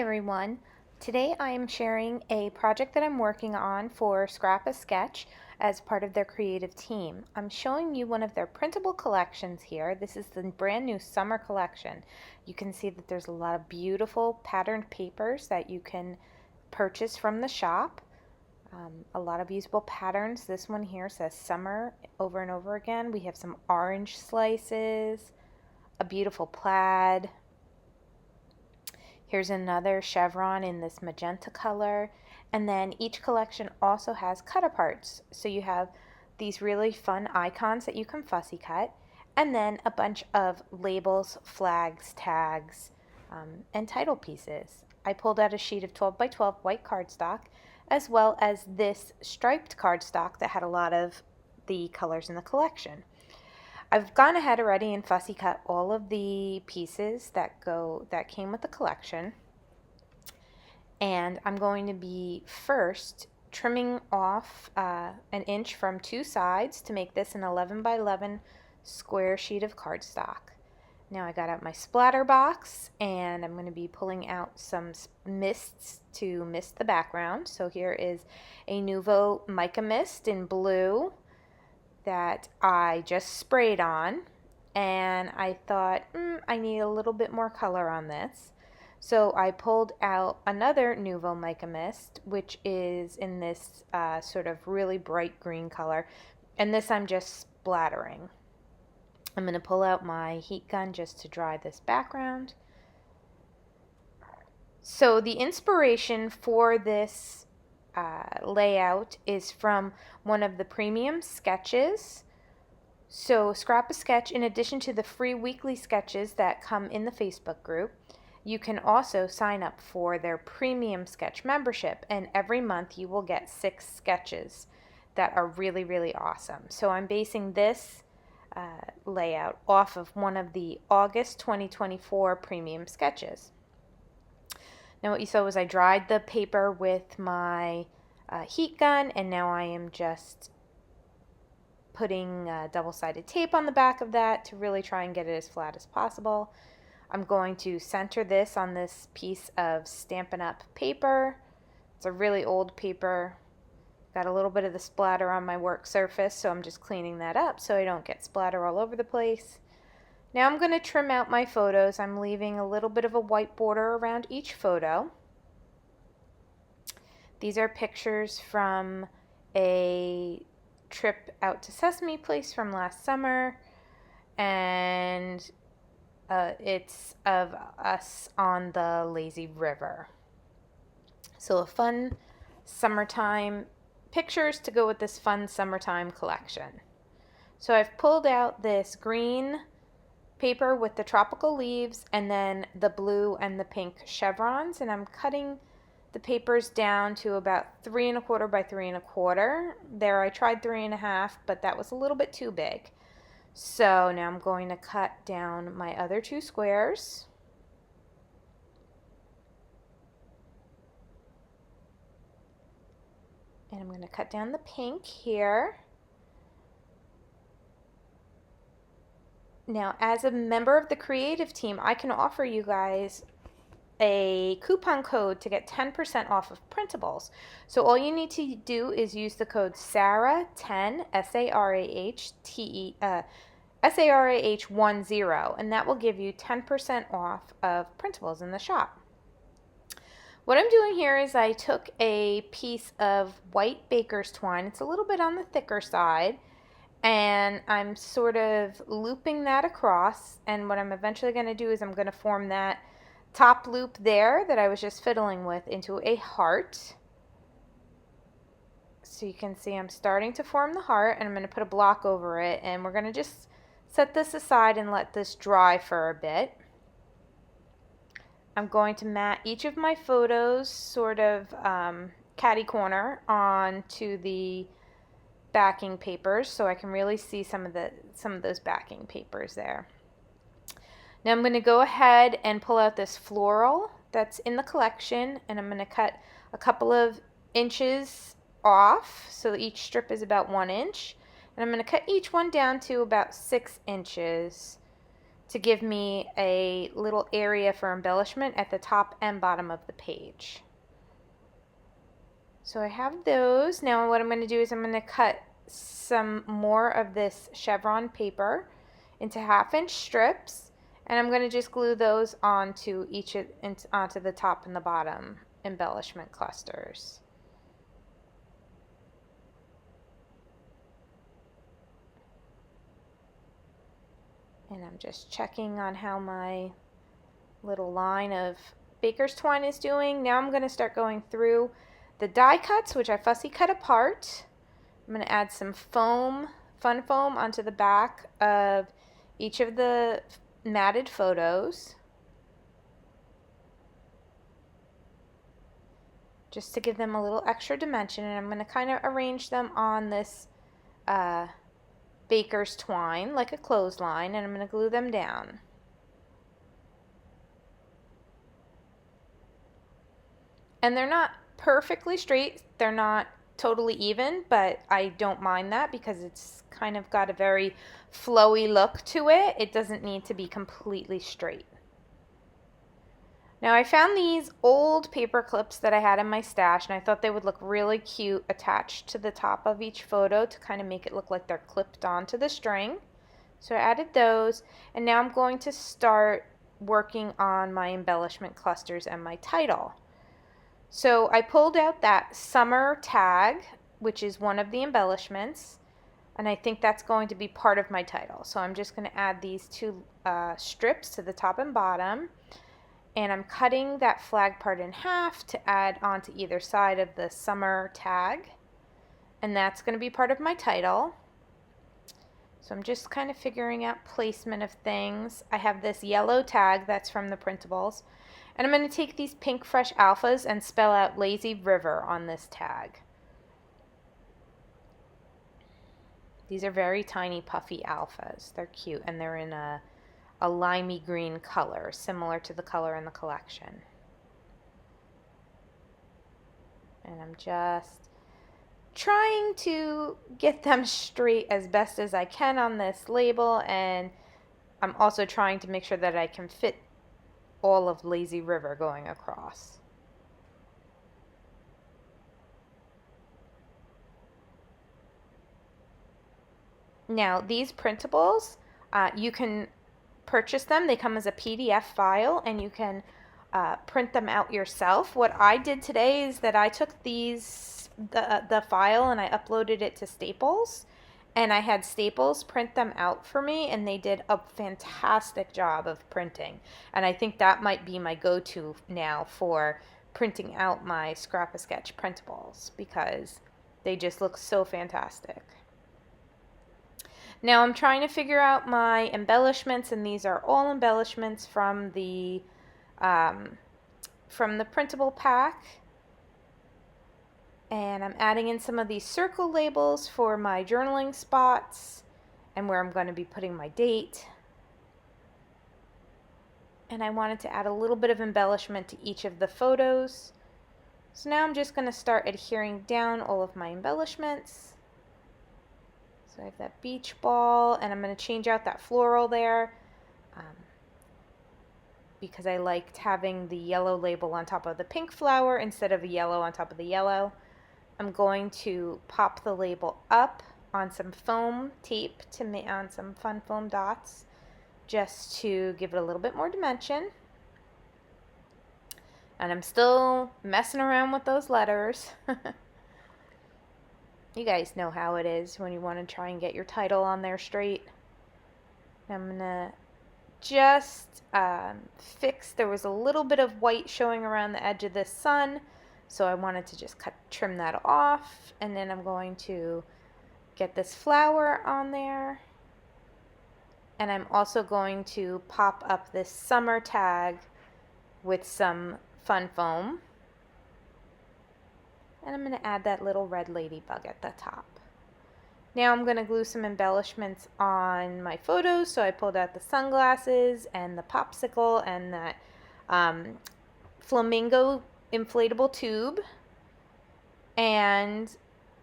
everyone. Today I am sharing a project that I'm working on for Scrapbook Sketch as part of their creative team. I'm showing you one of their printable collections here. This is the brand new summer collection. You can see that there's a lot of beautiful patterned papers that you can purchase from the shop. A lot of usable patterns. This one here says summer over and over again. We have some orange slices, a beautiful plaid. Here's another chevron in this magenta color. And then each collection also has cut aparts. So you have these really fun icons that you can fussy cut. And then a bunch of labels, flags, tags, and title pieces. I pulled out a sheet of 12 by 12 white cardstock, as well as this striped cardstock that had a lot of the colors in the collection. I've gone ahead already and fussy cut all of the pieces that came with the collection. And I'm going to be first trimming off an inch from two sides to make this an 11 by 11 square sheet of cardstock. Now I got out my splatter box and I'm going to be pulling out some mists to mist the background. So here is a Nuvo mica mist in blue that I just sprayed on, and I thought I need a little bit more color on this. So I pulled out another Nuvo mica mist, which is in this sort of really bright green color, and this I'm just splattering. I'm going to pull out my heat gun just to dry this background. So the inspiration for this layout is from one of the premium sketches. So Scrapbook Sketch, in addition to the free weekly sketches that come in the Facebook group, you can also sign up for their premium sketch membership, and every month you will get 6 sketches that are really, really awesome. So I'm basing this layout off of one of the August 2024 premium sketches. Now what you saw was I dried the paper with my heat gun, and now I am just putting double-sided tape on the back of that to really try and get it as flat as possible. I'm going to center this on this piece of Stampin' Up! Paper. It's a really old paper. Got a little bit of the splatter on my work surface, so I'm just cleaning that up so I don't get splatter all over the place. Now I'm going to trim out my photos. I'm leaving a little bit of a white border around each photo. These are pictures from a trip out to Sesame Place from last summer, and it's of us on the lazy river. So a fun summertime pictures to go with this fun summertime collection. So I've pulled out this green paper with the tropical leaves and then the blue and the pink chevrons, and I'm cutting the papers down to about 3 1/4 by 3 1/4. There I tried 3 1/2, but that was a little bit too big. So now I'm going to cut down my other 2 squares. And I'm going to cut down the pink here. Now, as a member of the creative team, I can offer you guys a coupon code to get 10% off of printables. So all you need to do is use the code SARAH10, SARAH10, and that will give you 10% off of printables in the shop. What I'm doing here is I took a piece of white baker's twine. It's a little bit on the thicker side, and I'm sort of looping that across, and what I'm eventually going to do is I'm going to form that top loop there that I was just fiddling with into a heart. So you can see I'm starting to form the heart, and I'm going to put a block over it, and we're going to just set this aside and let this dry for a bit. I'm going to mat each of my photos sort of catty corner onto the backing papers so I can really see some of those backing papers there. Now I'm going to go ahead and pull out this floral that's in the collection, and I'm going to cut a couple of inches off so each strip is about 1 inch, and I'm going to cut each one down to about 6 inches. to give me a little area for embellishment at the top and bottom of the page. So I have those. Now what I'm going to do is I'm going to cut some more of this chevron paper into 1/2-inch strips, and I'm going to just glue those onto onto the top and the bottom embellishment clusters. And I'm just checking on how my little line of baker's twine is doing. Now I'm going to start going through the die cuts, which I fussy cut apart. I'm going to add some foam, fun foam, onto the back of each of the matted photos, just to give them a little extra dimension. And I'm going to kind of arrange them on this baker's twine like a clothesline, and I'm going to glue them down. And they're not perfectly straight, they're not totally even, but I don't mind that because it's kind of got a very flowy look to it. It doesn't need to be completely straight. Now I found these old paper clips that I had in my stash, and I thought they would look really cute attached to the top of each photo to kind of make it look like they're clipped onto the string. So I added those, and now I'm going to start working on my embellishment clusters and my title. So I pulled out that summer tag, which is one of the embellishments, and I think that's going to be part of my title. So I'm just going to add these two strips to the top and bottom, and I'm cutting that flag part in half to add onto either side of the summer tag, and that's going to be part of my title. So I'm just kind of figuring out placement of things. I have this yellow tag that's from the printables, and I'm going to take these pink fresh alphas and spell out Lazy River on this tag. These are very tiny puffy alphas. They're cute, and they're in a limey green color, similar to the color in the collection. And I'm just trying to get them straight as best as I can on this label, and I'm also trying to make sure that I can fit all of Lazy River going across. Now these printables, you can purchase them. They come as a PDF file, and you can print them out yourself. What I did today is that I took the file and I uploaded it to Staples, and I had Staples print them out for me, and they did a fantastic job of printing. And I think that might be my go-to now for printing out my Scrap-A-Sketch printables, because they just look so fantastic. Now I'm trying to figure out my embellishments, and these are all embellishments from the printable pack. And I'm adding in some of these circle labels for my journaling spots and where I'm going to be putting my date. And I wanted to add a little bit of embellishment to each of the photos. So now I'm just going to start adhering down all of my embellishments. So I have that beach ball, and I'm going to change out that floral there because I liked having the yellow label on top of the pink flower instead of a yellow on top of the yellow. I'm going to pop the label up on some foam tape on some fun foam dots, just to give it a little bit more dimension. And I'm still messing around with those letters. You guys know how it is when you want to try and get your title on there straight. I'm going to just fix, there was a little bit of white showing around the edge of this sun, so I wanted to just trim that off. And then I'm going to get this flower on there. And I'm also going to pop up this summer tag with some fun foam. And I'm going to add that little red ladybug at the top. Now I'm going to glue some embellishments on my photos. So I pulled out the sunglasses and the popsicle and that flamingo inflatable tube. And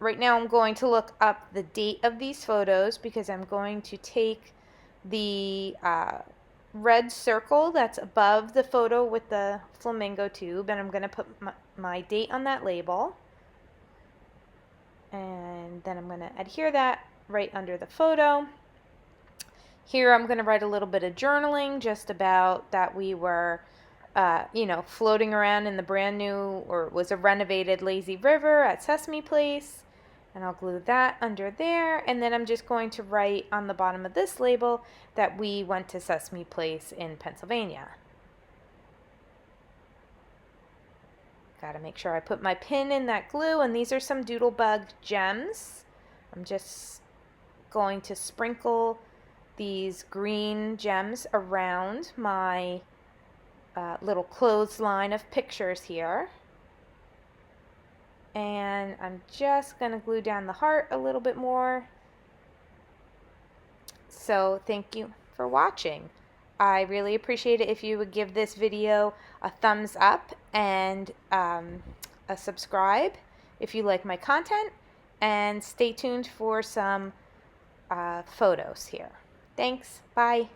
right now I'm going to look up the date of these photos, because I'm going to take the red circle that's above the photo with the flamingo tube, and I'm going to put my date on that label. And then I'm going to adhere that right under the photo. Here I'm going to write a little bit of journaling just about that we were, floating around in the brand new, or was a renovated lazy river at Sesame Place. And I'll glue that under there. And then I'm just going to write on the bottom of this label that we went to Sesame Place in Pennsylvania. Got to make sure I put my pin in that glue. And these are some Doodlebug gems. I'm just going to sprinkle these green gems around my little clothesline of pictures here. And I'm just going to glue down the heart a little bit more. So thank you for watching. I really appreciate it if you would give this video a thumbs up and a subscribe if you like my content, and stay tuned for some photos here. Thanks. Bye.